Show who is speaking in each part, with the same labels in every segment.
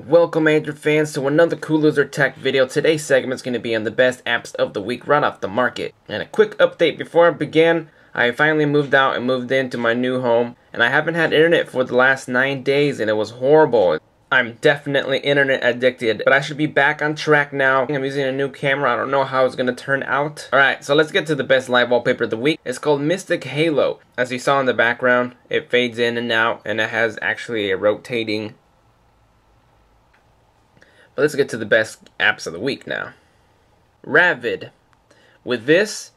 Speaker 1: Welcome Android fans to another Cool Loser Tech video. Today's segment is going to be on the best apps of the week right off the market. And a quick update before I begin, I finally moved out and moved into my new home. And I haven't had internet for the last 9 days and it was horrible. I'm definitely internet addicted, but I should be back on track now. I'm using a new camera. I don't know how it's going to turn out. Alright, so let's get to the best live wallpaper of the week. It's called Mystic Halo. As you saw in the background, it fades in and out and it has actually a rotating. But let's get to the best apps of the week now. Ravid. With this,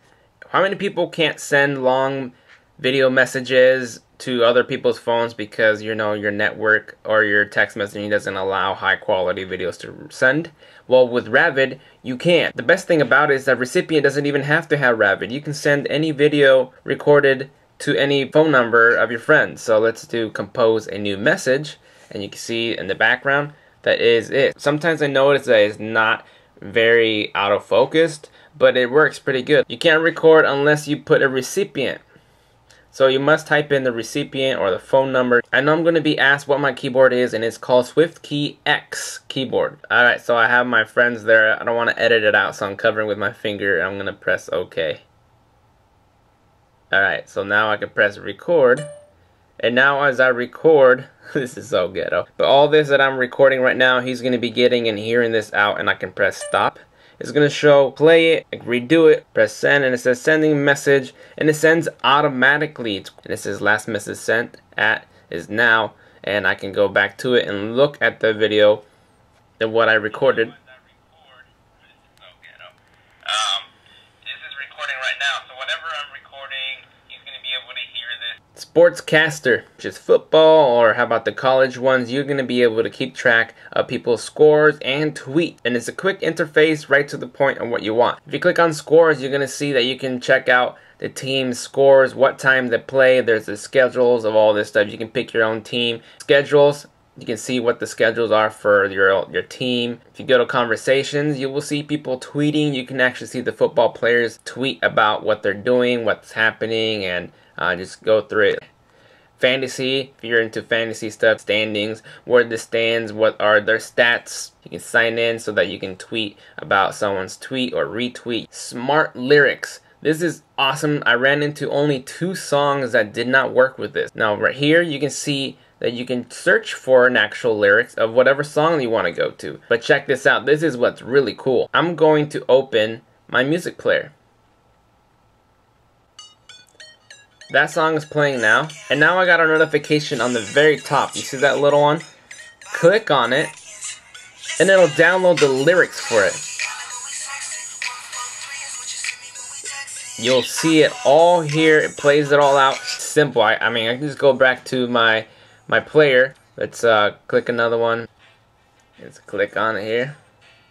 Speaker 1: how many people can't send long video messages to other people's phones because your network or your text messaging doesn't allow high quality videos to send? Well, with Ravid, you can. The best thing about it is that recipient doesn't even have to have Ravid. You can send any video recorded to any phone number of your friends. So let's do compose a new message, and you can see in the background that is it. Sometimes I notice that it's not very auto-focused, but it works pretty good. You can't record unless you put a recipient. So you must type in the recipient or the phone number. I know I'm going to be asked what my keyboard is, and it's called SwiftKey X keyboard. Alright, so I have my friends there. I don't want to edit it out, so I'm covering with my finger, and I'm going to press OK. Alright, so now I can press record. And now as I record, this is so ghetto, but all this that I'm recording right now, he's going to be getting and hearing this out, and I can press stop. It's going to show play it, redo it, press send, and it says sending message, and it sends automatically. And it says last message sent at is now, and I can go back to it and look at the video of what I recorded.
Speaker 2: This is recording right now, so whatever I'm recording, he's going to be able to hear this.
Speaker 1: SportCaster, which is football, or how about the college ones, you're going to be able to keep track of people's scores and tweet. And it's a quick interface right to the point on what you want. If you click on scores, you're going to see that you can check out the team's scores, what time they play. There's the schedules of all this stuff. You can pick your own team. Schedules, you can see what the schedules are for your team. If you go to conversations, you will see people tweeting. You can actually see the football players tweet about what they're doing, what's happening, and just go through it. Fantasy, if you're into fantasy stuff, standings, where the stands, what are their stats. You can sign in so that you can tweet about someone's tweet or retweet. Smart lyrics. This is awesome. I ran into only 2 songs that did not work with this. Now right here you can see that you can search for an actual lyrics of whatever song you want to go to. But check this out. This is what's really cool. I'm going to open my music player. That song is playing now, and now I got a notification on the very top. You see that little one? Click on it, and it'll download the lyrics for it. You'll see it all here. It plays it all out. Simple. I mean, I can just go back to my player. Let's click another one. Let's click on it here,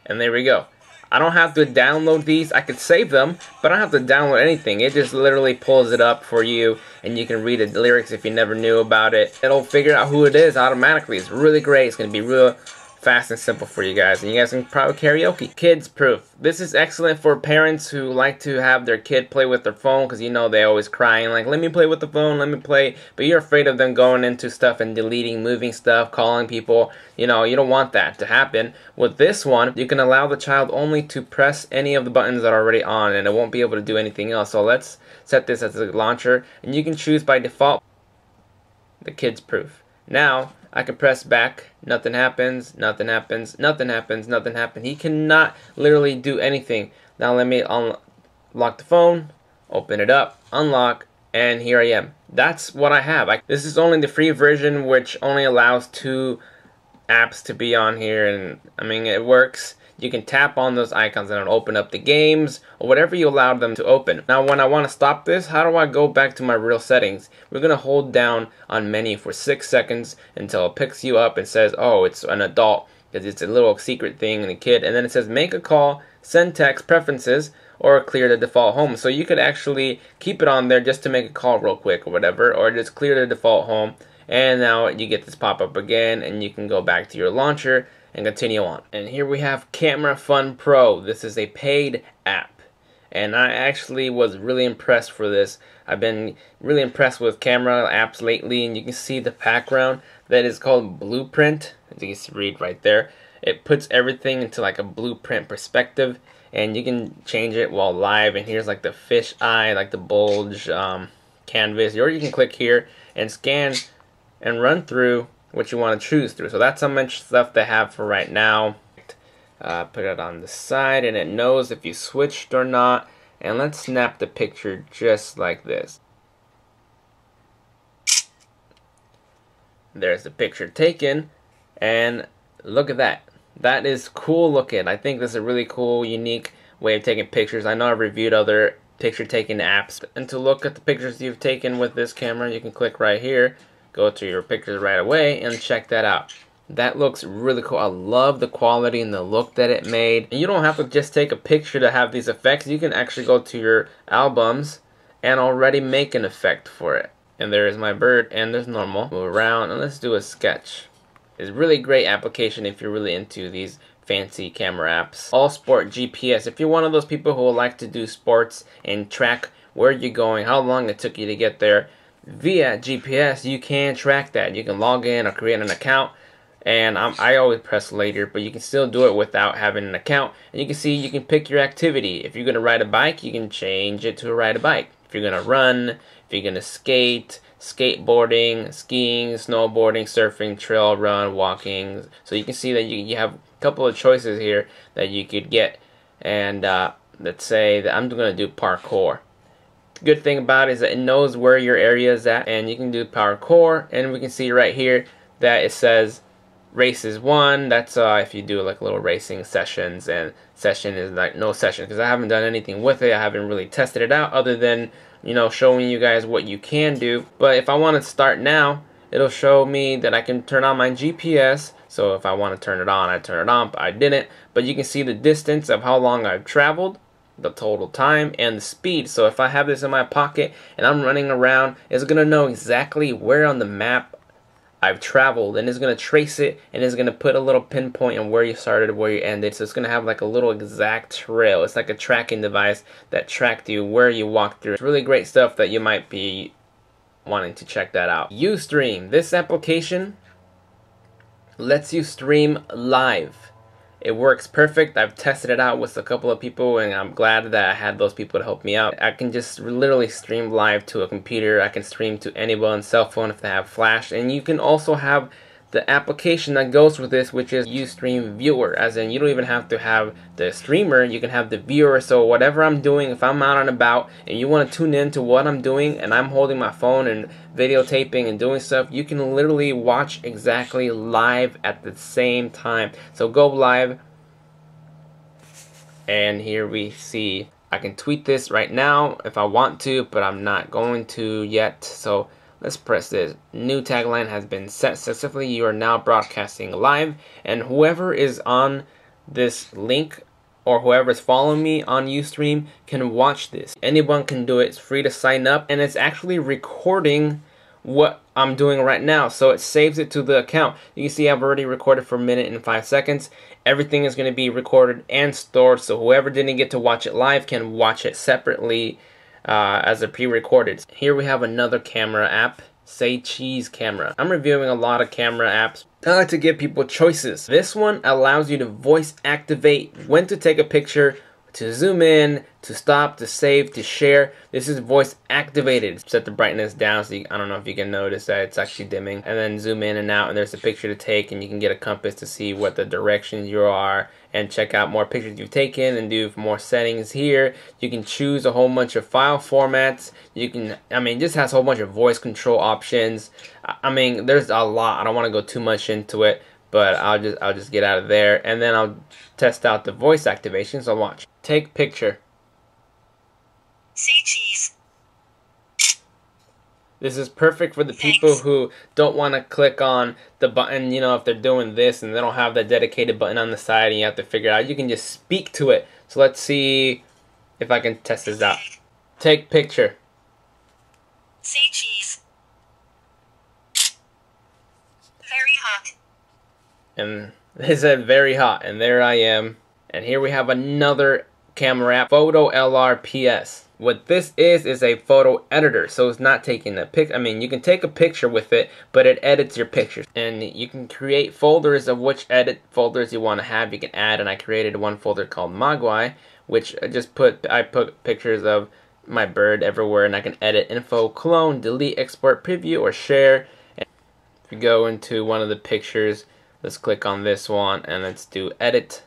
Speaker 1: and there we go. I don't have to download these. I could save them, but I don't have to download anything. It just literally pulls it up for you, and you can read the lyrics if you never knew about it. It'll figure out who it is automatically. It's really great. It's going to be real fast and simple for you guys, and you guys can probably karaoke. KidsProof. This is excellent for parents who like to have their kid play with their phone, because you know they always crying like, let me play with the phone, let me play, but you're afraid of them going into stuff and deleting, moving stuff, calling people. You know, you don't want that to happen. With this one, you can allow the child only to press any of the buttons that are already on, and it won't be able to do anything else. So let's set this as a launcher, and you can choose by default the KidsProof. Now I can press back, nothing happens, nothing happens, nothing happens, nothing happens. He cannot literally do anything. Now let me unlock the phone, open it up, unlock, and here I am. That's what I have. This is only the free version, which only allows 2 apps to be on here, and I mean, it works. You can tap on those icons and it'll open up the games or whatever you allowed them to open. Now when I want to stop this, how do I go back to my real settings? We're going to hold down on menu for 6 seconds until it picks you up and says, oh, it's an adult, because it's a little secret thing and a kid. And then it says make a call, send text, preferences, or clear the default home. So you could actually keep it on there just to make a call real quick or whatever, or just clear the default home. And now you get this pop-up again, and you can go back to your launcher and continue on. And here we have Camera Fun Pro. This is a paid app, and I actually was really impressed for this. I've been really impressed with camera apps lately, and you can see the background that is called Blueprint. As you can read right there, it puts everything into like a blueprint perspective, and you can change it while live. And here's like the fish eye, like the bulge canvas, or you can click here and scan and run through what you want to choose through. So that's how much stuff they have for right now. Put it on the side, and it knows if you switched or not. And let's snap the picture just like this. There's the picture taken, and look at that. That is cool looking. I think this is a really cool, unique way of taking pictures. I know I've reviewed other picture taking apps, and to look at the pictures you've taken with this camera, you can click right here, go to your pictures right away, and check that out. That looks really cool. I love the quality and the look that it made. And you don't have to just take a picture to have these effects. You can actually go to your albums and already make an effect for it. And there is my bird, and there's normal. Move around, and let's do a sketch. It's a really great application if you're really into these fancy camera apps. AllSport GPS. If you're one of those people who like to do sports and track where you're going, how long it took you to get there, via GPS, you can track that. You can log in or create an account. And I always press later, but you can still do it without having an account. And you can see you can pick your activity. If you're going to ride a bike, you can change it to ride a bike. If you're going to run, if you're going to skate, skateboarding, skiing, snowboarding, surfing, trail run, walking. So you can see that you have a couple of choices here that you could get. And let's say that I'm going to do parkour. Good thing about it is that it knows where your area is at, and you can do parkour. And we can see right here that it says races 1. That's if you do like little racing sessions, and session is like no session, because I haven't done anything with it. I haven't really tested it out other than, you know, showing you guys what you can do. But if I want to start now, it'll show me that I can turn on my GPS. So if I want to turn it on, I turn it on, but I didn't. But you can see the distance of how long I've traveled, the total time, and the speed. So if I have this in my pocket and I'm running around, it's gonna know exactly where on the map I've traveled, and it's going to trace it, and it's going to put a little pinpoint on where you started, where you ended. So it's going to have like a little exact trail. It's like a tracking device that tracked you where you walked through. It's really great stuff that you might be wanting to check that out. Ustream. This application lets you stream live. It works perfect. I've tested it out with a couple of people, and I'm glad that I had those people to help me out. I can just literally stream live to a computer. I can stream to anyone's cell phone if they have flash. And you can also have the application that goes with this, which is Ustream Viewer. As in, you don't even have to have the streamer. You can have the viewer. So whatever I'm doing, if I'm out and about and you want to tune in to what I'm doing, and I'm holding my phone and videotaping and doing stuff, you can literally watch exactly live at the same time. So go live, and here we see I can tweet this right now if I want to, but I'm not going to yet. So let's press this. New tagline has been set successfully. You are now broadcasting live, and whoever is on this link or whoever is following me on Ustream can watch this. Anyone can do it. It's free to sign up, and it's actually recording what I'm doing right now, so it saves it to the account. You can see I've already recorded for 1 minute and 5 seconds. Everything is going to be recorded and stored, so whoever didn't get to watch it live can watch it separately as a pre-recorded. Here we have another camera app, Say Cheese Camera. I'm reviewing a lot of camera apps. I like to give people choices. This one allows you to voice activate when to take a picture, to zoom in, to stop, to save, to share. This is voice activated. Set the brightness down so I don't know if you can notice that it's actually dimming. And then zoom in and out, and there's a picture to take, and you can get a compass to see what the direction you are and check out more pictures you've taken and do more settings here. You can choose a whole bunch of file formats. You can, it just has a whole bunch of voice control options. There's a lot. I don't want to go too much into it, but I'll just get out of there, and then I'll test out the voice activation. So watch. Take picture.
Speaker 3: Say cheese.
Speaker 1: This is perfect for the people who don't want to click on the button, if they're doing this and they don't have that dedicated button on the side and you have to figure it out. You can just speak to it. So let's see if I can test this out. Take picture.
Speaker 3: Say cheese. Very hot.
Speaker 1: And they said very hot, and there I am. And here we have another camera app, Fotolr PS. What this is a photo editor, so it's not taking a pic. I mean, you can take a picture with it, but it edits your pictures, and you can create folders of which edit folders you want to have. You can add, and I created one folder called Mogwai, which I put pictures of my bird everywhere, and I can edit, info, clone, delete, export, preview, or share. And if you go into one of the pictures, let's click on this one, and let's do edit.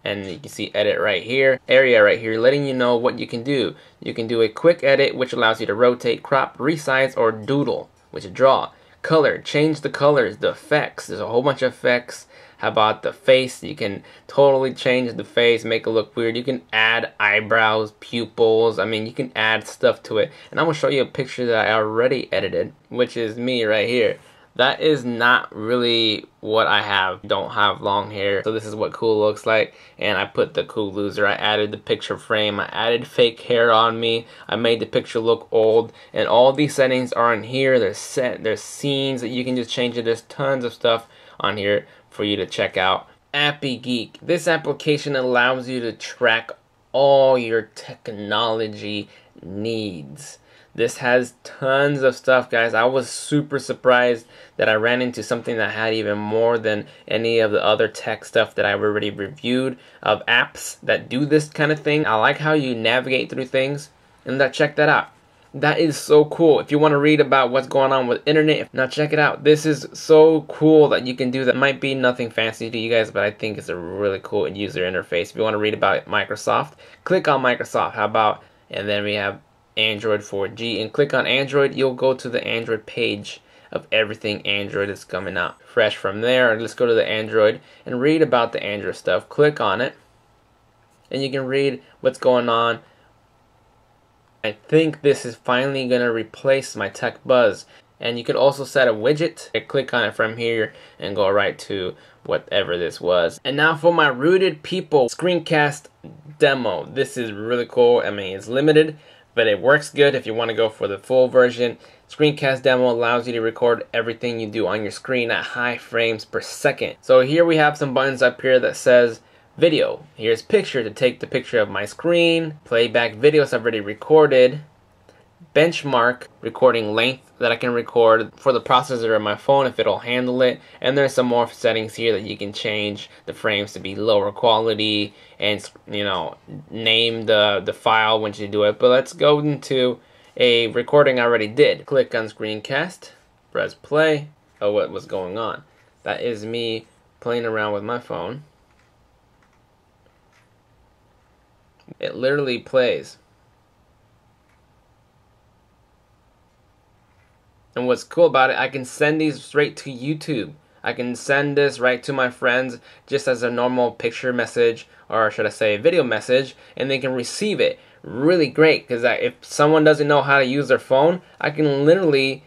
Speaker 1: And you can see edit right here, area right here, letting you know what you can do. You can do a quick edit, which allows you to rotate, crop, resize, or doodle, which is draw. Color, change the colors, the effects. There's a whole bunch of effects. How about the face? You can totally change the face, make it look weird. You can add eyebrows, pupils. I mean, you can add stuff to it. And I'm going to show you a picture that I already edited, which is me right here. That is not really what I have. Don't have long hair. So this is what cool looks like. And I put the cool loser. I added the picture frame. I added fake hair on me. I made the picture look old. And all these settings are in here. There's scenes that you can just change it. There's tons of stuff on here for you to check out. APPY Geek. This application allows you to track all your technology needs. This has tons of stuff, guys. I was super surprised that I ran into something that had even more than any of the other tech stuff that I've already reviewed of apps that do this kind of thing. I like how you navigate through things, and check that out. That is so cool. If you want to read about what's going on with internet, now check it out. This is so cool that you can do that. Might be nothing fancy to you guys, but I think it's a really cool user interface. If you want to read about Microsoft, click on Microsoft. How about, and then we have Android 4G, and click on Android. You'll go to the Android page of everything Android is coming out fresh from there. Let's go to the Android and read about the Android stuff. Click on it, and you can read what's going on. I think this is finally going to replace my Tech Buzz. And you can also set a widget. I click on it from here and go right to whatever this was. And now for my Rooted People Screencast Demo. This is really cool. I mean, it's limited, but it works good if you want to go for the full version. Screencast Demo allows you to record everything you do on your screen at high frames per second. So here we have some buttons up here that says video. Here's picture to take the picture of my screen. Playback videos I've already recorded. Benchmark recording length that I can record for the processor of my phone if it'll handle it. And there's some more settings here that you can change the frames to be lower quality and, you know, name the file once you do it. But let's go into a recording I already did. Click on Screencast, press play. Oh, what was going on? That is me playing around with my phone. It literally plays. And what's cool about it, I can send these straight to YouTube. I can send this right to my friends just as a normal picture message, or should I say a video message, and they can receive it. Really great, because if someone doesn't know how to use their phone, I can literally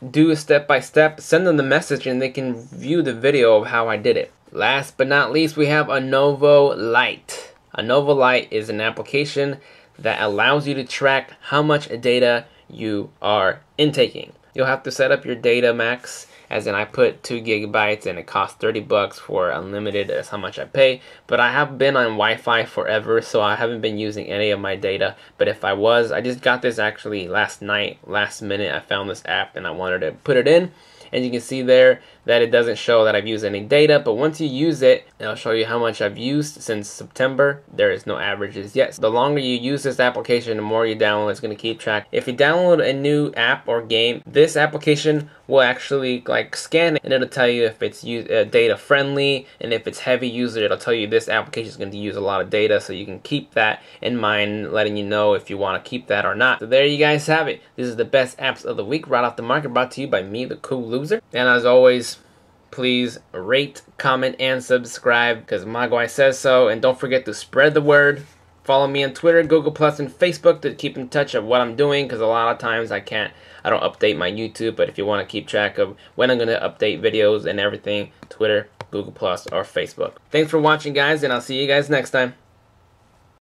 Speaker 1: do a step-by-step, send them the message, and they can view the video of how I did it. Last but not least, we have Onavo Lite. Onavo Lite is an application that allows you to track how much data you are intaking. You'll have to set up your data max, as in I put 2 gigabytes and it costs $30 for unlimited. That's how much I pay. But I have been on Wi-Fi forever, so I haven't been using any of my data. But if I was, I just got this actually last night, last minute. I found this app and I wanted to put it in. And you can see there that it doesn't show that I've used any data, but once you use it, it'll show you how much I've used since September. There is no averages yet. So the longer you use this application, the more you download, it's going to keep track. If you download a new app or game, this application will actually like scan it, and it'll tell you if it's data friendly, and if it's heavy user, it'll tell you this application is going to use a lot of data, so you can keep that in mind, letting you know if you want to keep that or not. So there you guys have it. This is the best apps of the week right off the market, brought to you by me, the cool loser. And as always, please rate, comment, and subscribe because Mogwai says so. And don't forget to spread the word. Follow me on Twitter, Google+, and Facebook to keep in touch of what I'm doing, because a lot of times I don't update my YouTube. But if you want to keep track of when I'm going to update videos and everything, Twitter, Google+, or Facebook. Thanks for watching, guys, and I'll see you guys next time.